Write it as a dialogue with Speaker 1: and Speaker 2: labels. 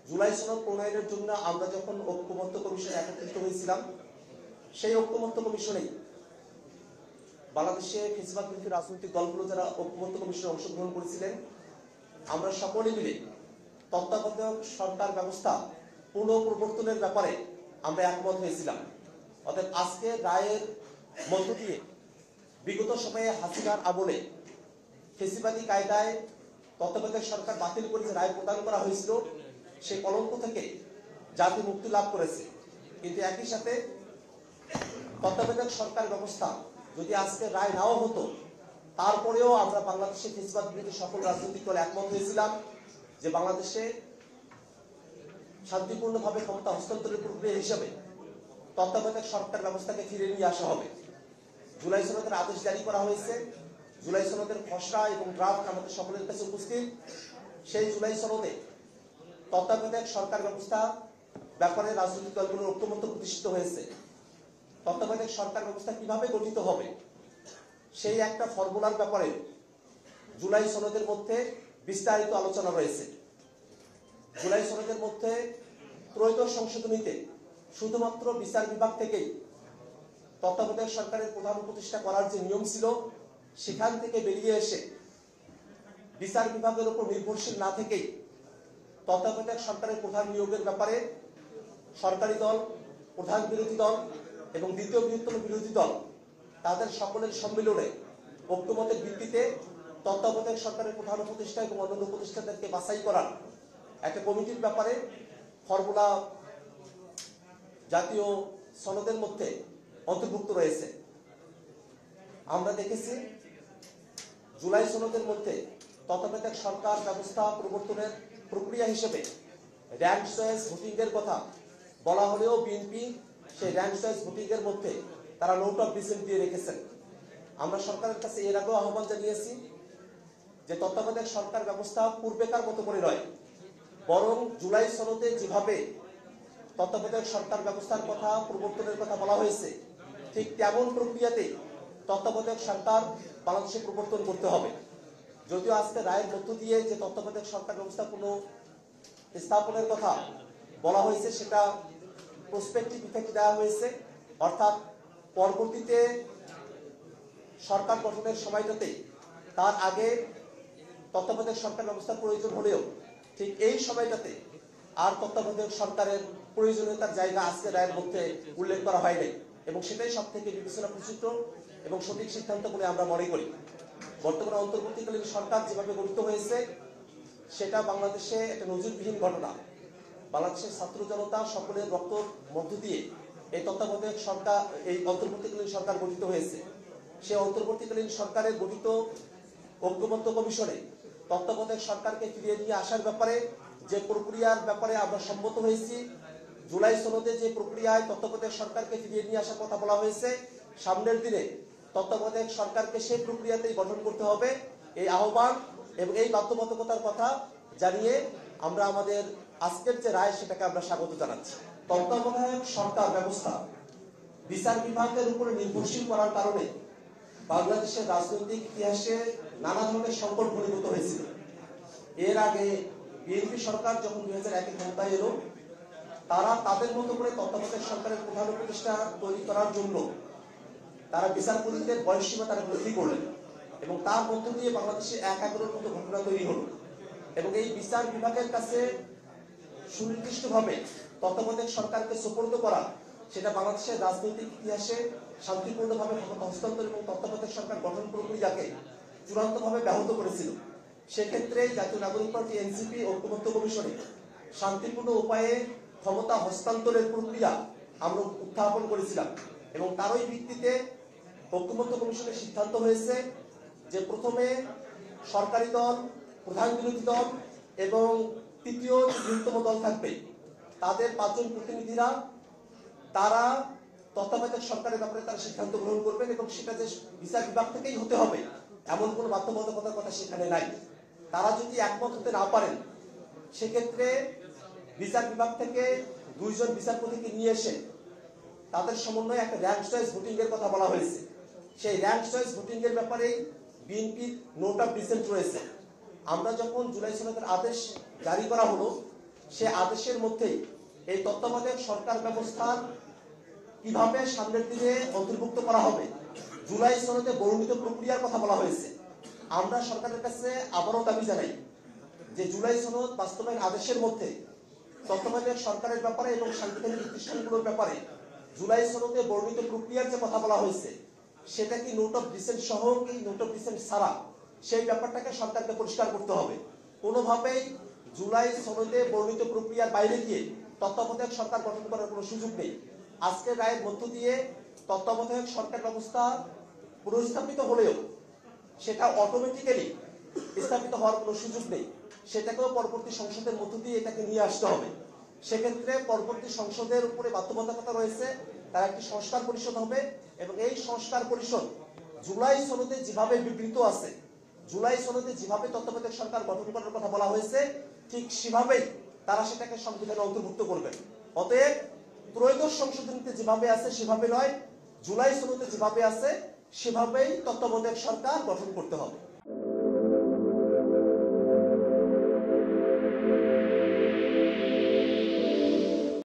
Speaker 1: জুলাই সনদ প্রণয়নের জন্য আমরা যখন ঐক্যমত্য কমিশনে একত্রিত হয়েছিলাম, সেই ঐক্যমত্য কমিশনেই বাংলাদেশে ফেসিবাদ বিরোধী রাজনৈতিক দলগুলো যারা ঐক্যমত্য কমিশনে অংশগ্রহণ করেছিলেন, আমরা সকলে মিলে তত্ত্বাবধায়ক সরকার ব্যবস্থা পুনঃপ্রবর্তনের ব্যাপারে আমরা একমত হয়েছিলাম। অর্থাৎ আজকে রায়ের মধ্য দিয়ে বিগত সময়ে হাসিনার আমলে ফেসিবাদী কায়দায় তত্ত্বাবধায়ক সরকার বাতিল করে যে রায় প্রদান করা হয়েছিল, সেই কলঙ্ক থেকে জাতি মুক্তি লাভ করেছে। কিন্তু একই সাথে তত্ত্বাবধায়ক সরকার ব্যবস্থা যদি আজকে রায় নাও হতো, তারপরেও আমরা বাংলাদেশে ফেসিবাদ বিরোধী সকল রাজনৈতিক দল একমত হয়েছিলাম যে বাংলাদেশে শান্তিপূর্ণভাবে ক্ষমতা হস্তান্তরের প্রক্রিয়া হিসাবে তত্ত্বাবধায়ক সরকার ব্যবস্থাকে ফিরে নিয়ে আসা হবে। জুলাই সনদের আদেশ জারি করা হয়েছে। জুলাই সনদের খসড়া এবং ড্রাফট আমাদের সকলের কাছে উপস্থিত। সেই জুলাই সনদে তত্ত্বাবধায়ক সরকার ব্যবস্থা ব্যাপারে রাজনৈতিক দলগুলোর ঐক্যমত্য প্রতিষ্ঠিত হয়েছে। তত্ত্বাবধায়ক সরকার ব্যবস্থা কিভাবে গঠিত হবে সেই একটা ফর্মুলার ব্যাপারে জুলাই সনদের মধ্যে বিস্তারিত আলোচনা রয়েছে। জুলাই সনদের মধ্যে ত্রয়োদশ সংশোধনীতে শুধুমাত্র বিচার বিভাগ থেকেই তত্ত্বাবধায়ক সরকারের প্রধান উপদেষ্টা করার যে নিয়ম ছিল, সেখান থেকে বেরিয়ে এসে বিচার বিভাগের উপর নির্ভরশীল না থেকেই তত্ত্বাবধায়ক সরকারের প্রধান নিয়োগের ব্যাপারে সরকারি দল, প্রধান বিরোধী দল এবং দ্বিতীয় বৃহত্তম বিরোধী দল তাদের সকলের সম্মিলনে ঐক্যমতের ভিত্তিতে তত্ত্বাবধায়ক সরকারের প্রধান উপদেষ্টা এবং অন্যান্য উপদেষ্টাদেরকে বাছাই করার একটা কমিটির ব্যাপারে ফর্মুলা জাতীয় সনদের মধ্যে অন্তর্ভুক্ত রয়েছে। আমরা দেখেছি জুলাই সনদের মধ্যে তত্ত্বাবধায়ক সরকার ব্যবস্থা প্রবর্তনের প্রক্রিয়া হিসেবে র্যাঙ্ক চয়েস ভোটিং এর কথা বলা হলেও বিএনপি সেই র্যাঙ্ক চয়েস ভোটিং এর মধ্যে তারা নোট অফ ডিসেন্ট দিয়ে রেখেছেন। আমরা সরকারের কাছে এর আগেও আহ্বান জানিয়েছি যে তত্ত্বাবধায়ক সরকার ব্যবস্থা পূর্বেকার মতো করে নয়, বরং জুলাই সনদে যেভাবে তত্ত্বাবধায়ক সরকার ব্যবস্থার কথা প্রবর্তনের কথা বলা হয়েছে, ঠিক তেমন প্রক্রিয়াতে তত্ত্বাবধায়ক সরকার বাংলাদেশে প্রবর্তন করতে হবে। যদিও আজকে রায়ের মধ্য দিয়ে যে তত্ত্বাবধায়ক সরকার ব্যবস্থা কোনো স্থাপনের কথা বলা হয়েছে, সেটা প্রসপেক্টিভ ইফেক্ট দেওয়া হয়েছে, অর্থাৎ পরবর্তীতে সরকার গঠনের সময়টাতে তার আগে তত্ত্বাবধায়ক সরকার ব্যবস্থার প্রয়োজন হলেও ঠিক এই সময়টাতে আর তত্ত্বাবধায়ক সরকারের প্রয়োজনীয়তার জায়গা আজকে রায়ের মধ্যে উল্লেখ করা হয়নি, এবং সেটাই সব থেকে বিবেচনা প্রসূত এবং সঠিক সিদ্ধান্ত বলে আমরা মনে করি। বর্তমানে অন্তর্বর্তীকালীন সরকার যেভাবে গঠিত হয়েছে, সেটা বাংলাদেশে একটা নজিরবিহীন ঘটনা। বাংলাদেশের ছাত্র জনতা সকলের রক্তর মধ্য দিয়ে এই তত্ত্বাবধায়ক সরকার, এই অন্তর্বর্তীকালীন সরকার গঠিত হয়েছে। সেই অন্তর্বর্তীকালীন সরকারের গঠিত ঐক্যমত্য কমিশনে তত্ত্বাবধায়ক সরকারকে ফিরিয়ে নিয়ে আসার ব্যাপারে যে প্রক্রিয়ার ব্যাপারে আমরা সম্মত হয়েছি, জুলাই সনদে যে প্রক্রিয়ায় তত্ত্বাবধায়ক সরকারকে ফিরিয়ে নিয়ে আসার কথা বলা হয়েছে, সামনের দিনে তত্ত্বাবধায়ক সরকারকে সেই প্রক্রিয়াতেই গঠন করতে হবে, এই আহ্বান এবং এই বাধ্যবাধকতার কথা জানিয়ে আমরা আমাদের আজকের যে রায় সেটাকে আমরা স্বাগত জানাচ্ছি। তত্ত্বাবধায়ক সরকার ব্যবস্থা বিচার বিভাগের উপরে নির্ভরশীল করার কারণে বাংলাদেশের রাজনৈতিক ইতিহাসে নানা ধরনের সংকট ঘনীভূত হয়েছিল। এর আগে বিএনপি সরকার যখন 2001 ক্ষমতায় এলো, তারা তাদের মতো করে তত্ত্বাবধায়ক সরকারের প্রধান উপদেষ্টা তৈরি করার জন্য তারা বিচারপতিদের বয়সসীমা তারা বৃদ্ধি করলেন, এবং তার মধ্য দিয়ে বাংলাদেশে 1/11 মতো ঘটনা তৈরি হলো। এবং এই বিচার বিভাগের কাছে সুনির্দিষ্টভাবে তত্ত্বাবধায়ক সরকারকে সুপর্দ করা, সেটা বাংলাদেশের রাজনৈতিক ইতিহাসে শান্তিপূর্ণভাবে ক্ষমতা হস্তান্তর এবং তত্ত্বাবধায়ক সরকার গঠন প্রক্রিয়াকে চূড়ান্তভাবে ব্যাহত করেছিল। সেক্ষেত্রে জাতীয় নাগরিক পার্টি এনসিপি ঐক্যমত্য কমিশনে শান্তিপূর্ণ উপায়ে ক্ষমতা হস্তান্তরের প্রক্রিয়া আমরা উত্থাপন করেছিলাম, এবং তারই ভিত্তিতে ঐক্যমত্য কমিশনের সিদ্ধান্ত হয়েছে যে প্রথমে সরকারি দল, প্রধান বিরোধী দল এবং তৃতীয় বৃহত্তম দল থাকবে, তাদের 5 জন প্রতিনিধিরা তারা তত্ত্বাবধায়ক সরকারের ব্যাপারে তারা সিদ্ধান্ত গ্রহণ করবেন, এবং সেটা যে বিচার বিভাগ থেকেই হতে হবে এমন কোনো বাধ্যবাধকতার কথা সেখানে নাই। তারা যদি একমত হতে না পারেন, সেক্ষেত্রে বিচার বিভাগ থেকে 2 জন বিচারপতিকে নিয়ে এসে তাদের সমন্বয়ে একটা র্যাঙ্ক চয়েস ভোটিং এর কথা বলা হয়েছে। সেই র্যাঙ্ক চয়েস ভোটিং এর ব্যাপারে বিএনপির নোট অফ ডিসেন্ট রয়েছে। আমরা যখন জুলাই সনদের আদেশ জারি করা হলো, সে আদেশের মধ্যেই এই তত্ত্বাবধায়ক সরকার ব্যবস্থার কিভাবে সামনের দিনে অন্তর্ভুক্ত করা হবে, জুলাই সনদে বর্ণিত প্রক্রিয়ার কথা বলা হয়েছে। আমরা সরকারের কাছে আবারও দাবি জানাই যে জুলাই সনদ বাস্তবায়ন আদেশের মধ্যে তত্ত্বাবধায়ক সরকারের ব্যাপারে এবং সাংবিধানিক প্রতিষ্ঠানগুলোর ব্যাপারে জুলাই সনদে বর্ণিত প্রক্রিয়ার যে কথা বলা হয়েছে সেটা কি নোট অফ ডিসেন্ট সহ কি নোট অফ ডিসেন্ট ছাড়া, সেই ব্যাপারটাকে সরকারকে পরিষ্কার করতে হবে। কোনোভাবেই জুলাই সনদে বর্ণিত প্রক্রিয়ার বাইরে গিয়ে তত্ত্বাবধায়ক সরকার গঠন করার কোনো সুযোগ নেই। আজকের রায়ের মধ্য দিয়ে তত্ত্বাবধায়ক সরকার ব্যবস্থা পুনঃস্থাপিত হলেও সেটা অটোমেটিক্যালি স্থাপিত হওয়ার কোনো সুযোগ নেই। সেটাকেও পরবর্তী সংসদের মধ্য দিয়ে এটাকে নিয়ে আসতে হবে। সেক্ষেত্রে পরবর্তী সংসদের উপরে বাধ্যবাধকতা রয়েছে, তার একটি সংস্কার পরিষদ হবে এবং এই সংস্কার পরিষদ জুলাই সনদে যেভাবে বিবৃত আছে, জুলাই সনদে যেভাবে তত্ত্বাবধায়ক সরকার গঠন করার কথা বলা হয়েছে ঠিক সেভাবেই তারা সেটাকে সংবিধানে অন্তর্ভুক্ত করবেন। অতএব ত্রয়োদশ সংশোধনীতে যেভাবে আছে সেভাবে নয়, জুলাই সনদে যেভাবে আছে সেভাবেই তত্ত্বাবধায়ক সরকার গঠন করতে হবে।